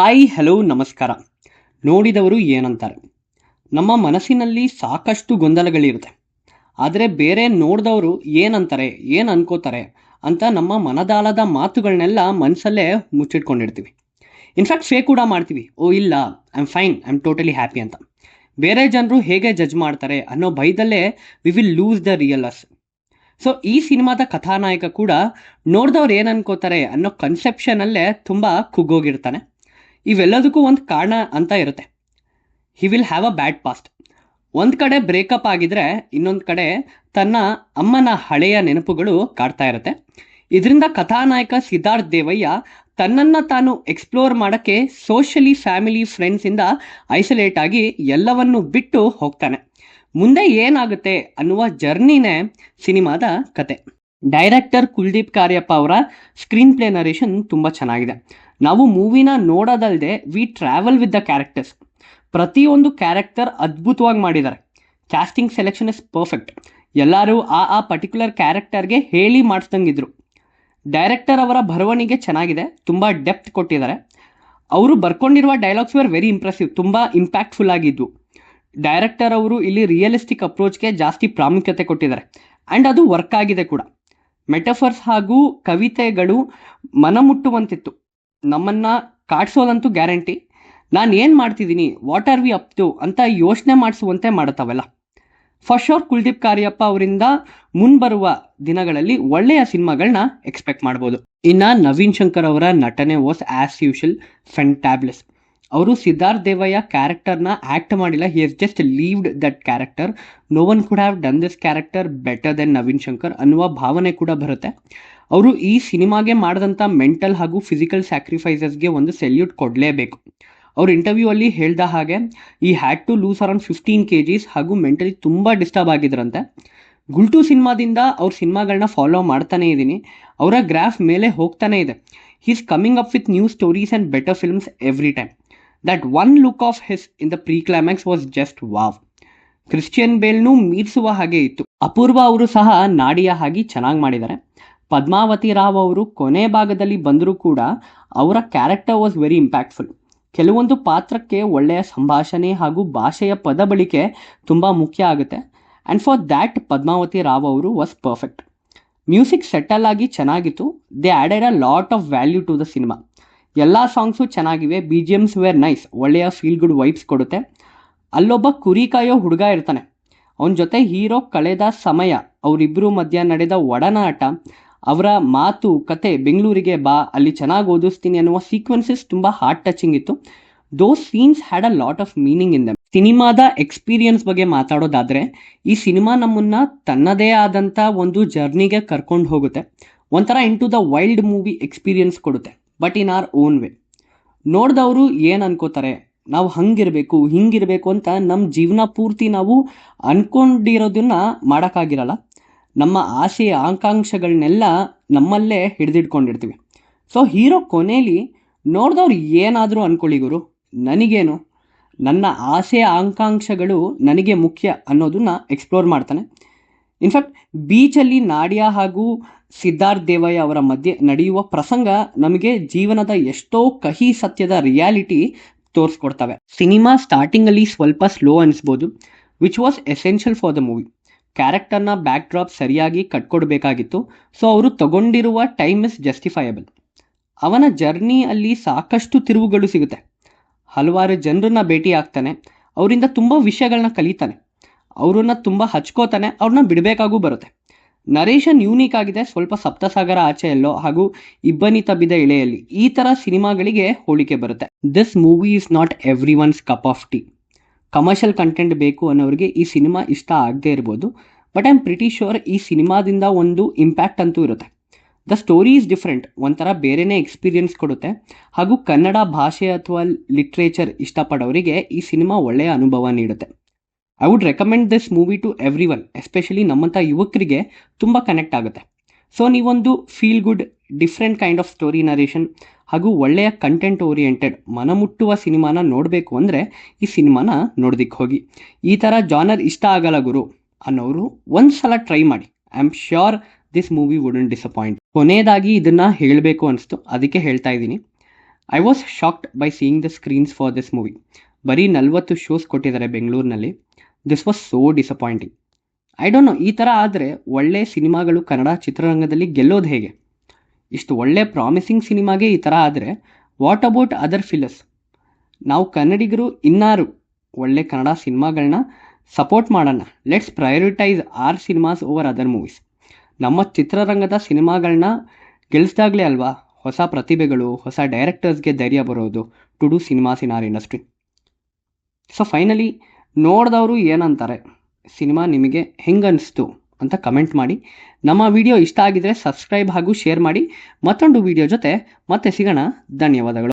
Hi hello ನಮಸ್ಕಾರ. ನೋಡಿದವರು ಏನಂತಾರೆ? ನಮ್ಮ ಮನಸ್ಸಿನಲ್ಲಿ ಸಾಕಷ್ಟು ಗೊಂದಲಗಳಿರುತ್ತೆ. ಆದರೆ ಬೇರೆ ನೋಡಿದವರು ಏನಂತಾರೆ, ಏನು ಅನ್ಕೋತಾರೆ ಅಂತ ನಮ್ಮ ಮನದಾಳದ ಮಾತುಗಳನ್ನೆಲ್ಲ ಮನಸ್ಸಲ್ಲೇ ಮುಚ್ಚಿಟ್ಕೊಂಡಿರ್ತೀವಿ. ಇನ್ಫ್ಯಾಕ್ಟ್ ಫೇಕ್ ಕೂಡ ಮಾಡ್ತೀವಿ. ಓ ಇಲ್ಲ, I am fine, I am totally happy ಅಂತ. ಬೇರೆ ಜನರು ಹೇಗೆ ಜಡ್ಜ್ ಮಾಡ್ತಾರೆ ಅನ್ನೋ ಭಯದಲ್ಲೇ we will lose the real us. So ಈ ಸಿನಿಮಾದ ಕಥಾನಾಯಕ ಕೂಡ ನೋಡಿದವ್ರು ಏನು ಅನ್ಕೋತಾರೆ ಅನ್ನೋ ಕನ್ಸೆಪ್ಷನಲ್ಲೇ ತುಂಬ ಕುಗ್ಗೋಗಿರ್ತಾನೆ. ಇವೆಲ್ಲದಕ್ಕೂ ಒಂದು ಕಾರಣ ಅಂತ ಇರುತ್ತೆ. He will have a bad past. ಒಂದು ಕಡೆ ಬ್ರೇಕಪ್ ಆಗಿದ್ರೆ ಇನ್ನೊಂದು ಕಡೆ ತನ್ನ ಅಮ್ಮನ ಹಳೆಯ ನೆನಪುಗಳು ಕಾಡ್ತಾ ಇರುತ್ತೆ. ಇದರಿಂದ ಕಥಾನಾಯಕ ಸಿದ್ಧಾರ್ಥ್ ದೇವಯ್ಯ ತನ್ನನ್ನು ತಾನು ಎಕ್ಸ್ಪ್ಲೋರ್ ಮಾಡೋಕ್ಕೆ ಸೋಷಲಿ ಫ್ಯಾಮಿಲಿ ಫ್ರೆಂಡ್ಸಿಂದ ಐಸೋಲೇಟ್ ಆಗಿ ಎಲ್ಲವನ್ನು ಬಿಟ್ಟು ಹೋಗ್ತಾನೆ. ಮುಂದೆ ಏನಾಗುತ್ತೆ ಅನ್ನುವ ಜರ್ನಿನೇ ಸಿನಿಮಾದ ಕತೆ. ಡೈರೆಕ್ಟರ್ ಕುಲ್ದೀಪ್ ಕಾರ್ಯಪ್ಪ ಅವರ ಸ್ಕ್ರೀನ್ ಪ್ಲೇ ನರೇಷನ್ ತುಂಬ ಚೆನ್ನಾಗಿದೆ. ನಾವು ಮೂವಿನ ನೋಡೋದಲ್ಲದೆ we travel with the characters. ಪ್ರತಿಯೊಂದು ಕ್ಯಾರೆಕ್ಟರ್ ಅದ್ಭುತವಾಗಿ ಮಾಡಿದ್ದಾರೆ. Casting selection is perfect. ಎಲ್ಲರೂ ಆ ಪರ್ಟಿಕ್ಯುಲರ್ ಕ್ಯಾರೆಕ್ಟರ್ಗೆ ಹೇಳಿ ಮಾಡಿಸ್ದಂಗಿದ್ರು. ಡೈರೆಕ್ಟರ್ ಅವರ ಬರವಣಿಗೆ ಚೆನ್ನಾಗಿದೆ, ತುಂಬ ಡೆಪ್ತ್ ಕೊಟ್ಟಿದ್ದಾರೆ. ಅವರು ಬರ್ಕೊಂಡಿರುವ ಡೈಲಾಗ್ಸ್ ವೇರ್ ವೆರಿ ಇಂಪ್ರೆಸಿವ್, ತುಂಬ ಇಂಪ್ಯಾಕ್ಟ್ಫುಲ್ ಆಗಿದ್ವು. ಡೈರೆಕ್ಟರ್ ಅವರು ಇಲ್ಲಿ ರಿಯಲಿಸ್ಟಿಕ್ ಅಪ್ರೋಚ್ಗೆ ಜಾಸ್ತಿ ಪ್ರಾಮುಖ್ಯತೆ ಕೊಟ್ಟಿದ್ದಾರೆ ಆ್ಯಂಡ್ ಅದು ವರ್ಕ್ ಆಗಿದೆ ಕೂಡ. ಮೆಟಫರ್ಸ್ ಹಾಗೂ ಕವಿತೆಗಳು ಮನಮುಟ್ಟುವಂತಿತ್ತು. ನಮ್ಮನ್ನು ಕಾಡ್ಸೋದಂತೂ ಗ್ಯಾರಂಟಿ. ನಾನು ಏನು ಮಾಡ್ತಿದ್ದೀನಿ, what are we up to ಅಂತ ಯೋಚನೆ ಮಾಡಿಸುವಂತೆ ಮಾಡುತ್ತವೆಲ್ಲ. ಫಾರ್ ಶೋರ್ ಕುಲ್ದೀಪ್ ಕಾರ್ಯಪ್ಪ ಅವರಿಂದ ಮುಂಬರುವ ದಿನಗಳಲ್ಲಿ ಒಳ್ಳೆಯ ಸಿನಿಮಾಗಳನ್ನ ಎಕ್ಸ್ಪೆಕ್ಟ್ ಮಾಡ್ಬೋದು. ಇನ್ನು ನವೀನ್ ಶಂಕರ್ ಅವರ ನಟನೆ ವಾಸ್ ಆ್ಯಸ್ ಯೂಶುವಲ್ ಫೆಂಟ್ಯಾಬ್ಲೆಸ್. ಅವರು ಸಿದ್ಧಾರ್ಥ್ ದೇವಯ್ಯ ಕ್ಯಾರೆಕ್ಟರ್ನ ಆ್ಯಕ್ಟ್ ಮಾಡಿಲ್ಲ, he has just lived that character. No one could have done this character better than Naveen Shankar ಅನ್ನುವ ಭಾವನೆ ಕೂಡ ಬರುತ್ತೆ. ಅವರು ಈ ಸಿನಿಮಾಗೆ ಮಾಡಿದಂಥ ಮೆಂಟಲ್ ಹಾಗೂ ಫಿಸಿಕಲ್ ಸ್ಯಾಕ್ರಿಫೈಸಸ್ಗೆ ಒಂದು ಸೆಲ್ಯೂಟ್ ಕೊಡಲೇಬೇಕು. ಅವ್ರ ಇಂಟರ್ವ್ಯೂ ಅಲ್ಲಿ ಹೇಳ್ದ ಹಾಗೆ ಈ had to lose around 15 kgs ಹಾಗೂ ಮೆಂಟಲಿ ತುಂಬ ಡಿಸ್ಟರ್ಬ್ ಆಗಿದ್ರಂತೆ. ಗುಲ್ಟು ಸಿನಿಮಾದಿಂದ ಅವ್ರ ಸಿನಿಮಾಗಳನ್ನ ಫಾಲೋ ಮಾಡ್ತಾನೇ ಇದ್ದೀನಿ. ಅವರ ಗ್ರಾಫ್ ಮೇಲೆ ಹೋಗ್ತಾನೆ ಇದೆ. He is coming up with new stories and better films every time. That one look of his in the pre climax was just wow. Christian ಬೇಲ್ನು ಮೀರಿಸುವ ಹಾಗೆ ಇತ್ತು. ಅಪೂರ್ವ ಅವರು ಸಹ ನಾಡಿಯ ಹಾಗೆ ಚೆನ್ನಾಗಿ ಮಾಡಿದ್ದಾರೆ. ಪದ್ಮಾವತಿ ರಾವ್ ಅವರು ಕೊನೆ ಭಾಗದಲ್ಲಿ ಬಂದರೂ ಕೂಡ ಅವರ ಕ್ಯಾರೆಕ್ಟರ್ ವಾಸ್ ವೆರಿ ಇಂಪ್ಯಾಕ್ಟ್ಫುಲ್. ಕೆಲವೊಂದು ಪಾತ್ರಕ್ಕೆ ಒಳ್ಳೆಯ ಸಂಭಾಷಣೆ ಹಾಗೂ ಭಾಷೆಯ ಪದ ಬಳಕೆ ತುಂಬ ಮುಖ್ಯ ಆಗುತ್ತೆ. And for that Padmavathi Rao ಅವರು ವಾಸ್ ಪರ್ಫೆಕ್ಟ್. ಮ್ಯೂಸಿಕ್ ಸೆಟಲ್ ಆಗಿ ಚೆನ್ನಾಗಿತ್ತು. They added a lot of value to the cinema. ಎಲ್ಲ ಸಾಂಗ್ಸು ಚೆನ್ನಾಗಿವೆ. B G Ms were nice, ಒಳ್ಳೆಯ ಫೀಲ್ ಗುಡ್ ವೈಬ್ಸ್ ಕೊಡುತ್ತೆ. ಅಲ್ಲೊಬ್ಬ ಕುರಿ ಕಾಯೋ ಹುಡುಗ ಇರ್ತಾನೆ. ಅವನ ಜೊತೆ ಹೀರೋ ಕಳೆದ ಸಮಯ, ಅವರಿಬ್ಬರು ಮಧ್ಯ ನಡೆದ ಒಡನಾಟ, ಅವರ ಮಾತು ಕತೆ, ಬೆಂಗಳೂರಿಗೆ ಬಾ, ಅಲ್ಲಿ ಚೆನ್ನಾಗಿ ಓದಿಸ್ತೀನಿ ಅನ್ನುವ ಸೀಕ್ವೆನ್ಸಸ್ ತುಂಬ ಹಾರ್ಟ್ ಟಚಿಂಗ್ ಇತ್ತು. Those scenes had a lot of meaning in them. ಸಿನಿಮಾದ ಎಕ್ಸ್ಪೀರಿಯನ್ಸ್ ಬಗ್ಗೆ ಮಾತಾಡೋದಾದರೆ ಈ ಸಿನಿಮಾ ನಮ್ಮನ್ನು ತನ್ನದೇ ಆದಂಥ ಒಂದು ಜರ್ನಿಗೆ ಕರ್ಕೊಂಡು ಹೋಗುತ್ತೆ. ಒಂಥರ into the wild movie experience ಕೊಡುತ್ತೆ, but in our own way. ನೋಡಿದವರು ಏನು ಅನ್ಕೋತಾರೆ, ನಾವು ಹಂಗಿರಬೇಕು ಹಿಂಗಿರಬೇಕು ಅಂತ ನಮ್ಮ ಜೀವನ ಪೂರ್ತಿ ನಾವು ಅಂದ್ಕೊಂಡಿರೋದನ್ನ ಮಾಡೋಕ್ಕಾಗಿರಲ್ಲ. ನಮ್ಮ ಆಸೆ ಆಕಾಂಕ್ಷೆಗಳನ್ನೆಲ್ಲ ನಮ್ಮಲ್ಲೇ ಹಿಡಿದಿಟ್ಕೊಂಡಿರ್ತೀವಿ. ಸೊ ಹೀರೋ ಕೊನೆಯಲ್ಲಿ ನೋಡಿದವ್ರು ಏನಾದರೂ ಅಂದ್ಕೊಳ್ಳಿ ಗುರು, ನನಗೇನು, ನನ್ನ ಆಸೆ ಆಕಾಂಕ್ಷೆಗಳು ನನಗೆ ಮುಖ್ಯ ಅನ್ನೋದನ್ನ ಎಕ್ಸ್ಪ್ಲೋರ್ ಮಾಡ್ತಾನೆ. ಇನ್ಫ್ಯಾಕ್ಟ್ ಬೀಚಲ್ಲಿ ನಾಡಿಯಾ ಹಾಗೂ ಸಿದ್ಧಾರ್ಥ್ ದೇವಯ್ಯ ಅವರ ಮಧ್ಯೆ ನಡೆಯುವ ಪ್ರಸಂಗ ನಮಗೆ ಜೀವನದ ಎಷ್ಟೋ ಕಹಿ ಸತ್ಯದ ರಿಯಾಲಿಟಿ ತೋರಿಸ್ಕೊಡ್ತವೆ. ಸಿನಿಮಾ ಸ್ಟಾರ್ಟಿಂಗಲ್ಲಿ ಸ್ವಲ್ಪ ಸ್ಲೋ ಅನಿಸ್ಬೋದು, which was essential for the movie. ಕ್ಯಾರೆಕ್ಟರ್ನ ಬ್ಯಾಕ್ ಡ್ರಾಪ್ ಸರಿಯಾಗಿ ಕಟ್ಕೊಡ್ಬೇಕಾಗಿತ್ತು. ಸೊ ಅವರು ತಗೊಂಡಿರುವ ಟೈಮ್ ಇಸ್ ಜಸ್ಟಿಫೈಯಬಲ್. ಅವನ ಜರ್ನಿ ಅಲ್ಲಿ ಸಾಕಷ್ಟು ತಿರುವುಗಳು ಸಿಗುತ್ತೆ. ಹಲವಾರು ಜನರನ್ನ ಭೇಟಿ ಆಗ್ತಾನೆ, ಅವರಿಂದ ತುಂಬ ವಿಷಯಗಳನ್ನ ಕಲಿತಾನೆ, ಅವ್ರನ್ನ ತುಂಬ ಹಚ್ಕೋತಾನೆ, ಅವ್ರನ್ನ ಬಿಡಬೇಕಾಗೂ ಬರುತ್ತೆ. ನರೇಷನ್ ಯೂನಿಕ್ ಆಗಿದೆ, ಸ್ವಲ್ಪ ಸಪ್ತಸಾಗರ ಆಚೆಯಲ್ಲೋ ಹಾಗೂ ಇಬ್ಬನಿ ತಬ್ಬಿದ ಎಳೆಯಲ್ಲಿ ಈ ಥರ ಸಿನಿಮಾಗಳಿಗೆ ಹೋಲಿಕೆ ಬರುತ್ತೆ. This movie is not every once cup of tea. Commercial content ಬೇಕು ಅನ್ನೋರಿಗೆ ಈ ಸಿನಿಮಾ ಇಷ್ಟ ಆಗದೆ ಇರ್ಬೋದು, but I am pretty sure ಈ ಸಿನಿಮಾದಿಂದ ಒಂದು ಇಂಪ್ಯಾಕ್ಟ್ ಅಂತೂ ಇರುತ್ತೆ. ದ ಸ್ಟೋರಿ ಈಸ್ ಡಿಫ್ರೆಂಟ್, ಒಂಥರ ಬೇರೆನೇ ಎಕ್ಸ್ಪೀರಿಯನ್ಸ್ ಕೊಡುತ್ತೆ. ಹಾಗೂ ಕನ್ನಡ ಭಾಷೆ ಅಥವಾ ಲಿಟ್ರೇಚರ್ ಇಷ್ಟಪಡೋರಿಗೆ ಈ ಸಿನಿಮಾ ಒಳ್ಳೆಯ ಅನುಭವ ನೀಡುತ್ತೆ. I would recommend this movie to everyone, especially ನಮ್ಮಂಥ ಯುವಕರಿಗೆ ತುಂಬ ಕನೆಕ್ಟ್ ಆಗುತ್ತೆ. ಸೊ ನೀವೊಂದು feel good different kind of story narration ಹಾಗೂ ಒಳ್ಳೆಯ ಕಂಟೆಂಟ್ ಓರಿಯೆಂಟೆಡ್ ಮನಮುಟ್ಟುವ ಸಿನಿಮಾನ ನೋಡಬೇಕು ಅಂದರೆ ಈ ಸಿನಿಮಾನ ನೋಡೋದಕ್ಕೆ ಹೋಗಿ. ಈ ಥರ ಜಾನರ್ ಇಷ್ಟ ಆಗಲ್ಲ ಗುರು ಅನ್ನೋರು ಒಂದು ಸಲ ಟ್ರೈ ಮಾಡಿ. I am sure this movie wouldn't disappoint. ಕೊನೆಯದಾಗಿ ಇದನ್ನು ಹೇಳಬೇಕು ಅನಿಸ್ತು, ಅದಕ್ಕೆ ಹೇಳ್ತಾ ಇದ್ದೀನಿ. I was shocked by seeing the screens for this movie. ಬರೀ 40 ಶೋಸ್ ಕೊಟ್ಟಿದ್ದಾರೆ ಬೆಂಗಳೂರಿನಲ್ಲಿ. This was so disappointing. I don't know, ಈ ಥರ ಆದರೆ ಒಳ್ಳೆ ಸಿನಿಮಾಗಳು ಕನ್ನಡ ಚಿತ್ರರಂಗದಲ್ಲಿ ಗೆಲ್ಲೋದು ಹೇಗೆ? ಇಷ್ಟು ಒಳ್ಳೆ ಪ್ರಾಮಿಸಿಂಗ್ ಸಿನಿಮಾಗೆ ಈ ಥರ ಆದರೆ ವಾಟ್ ಅಬೌಟ್ ಅದರ್ ಫಿಲರ್ಸ್? ನಾವು ಕನ್ನಡಿಗರು ಇನ್ನಾರು ಒಳ್ಳೆ ಕನ್ನಡ ಸಿನಿಮಾಗಳನ್ನ ಸಪೋರ್ಟ್ ಮಾಡೋಣ. Let's prioritise our cinemas over other movies. ನಮ್ಮ ಚಿತ್ರರಂಗದ ಸಿನಿಮಾಗಳನ್ನ ಗೆಲ್ಲಿಸ್ದಾಗಲೇ ಅಲ್ವಾ ಹೊಸ ಪ್ರತಿಭೆಗಳು, ಹೊಸ ಡೈರೆಕ್ಟರ್ಸ್ಗೆ ಧೈರ್ಯ ಬರೋದು to do cinemas in our industry. So finally ನೋಡಿದವರು ಏನಂತಾರೆ, ಸಿನಿಮಾ ನಿಮಗೆ ಹೆಂಗನ್ನಿಸ್ತು ಅಂತ ಕಮೆಂಟ್ ಮಾಡಿ. ನಮ್ಮ ವಿಡಿಯೋ ಇಷ್ಟ ಆಗಿದ್ರೆ ಸಬ್ಸ್ಕ್ರೈಬ್ ಹಾಗೂ ಶೇರ್ ಮಾಡಿ. ಮತ್ತೊಂದು ವಿಡಿಯೋ ಜೊತೆ ಮತ್ತೆ ಸಿಗೋಣ. ಧನ್ಯವಾದಗಳು.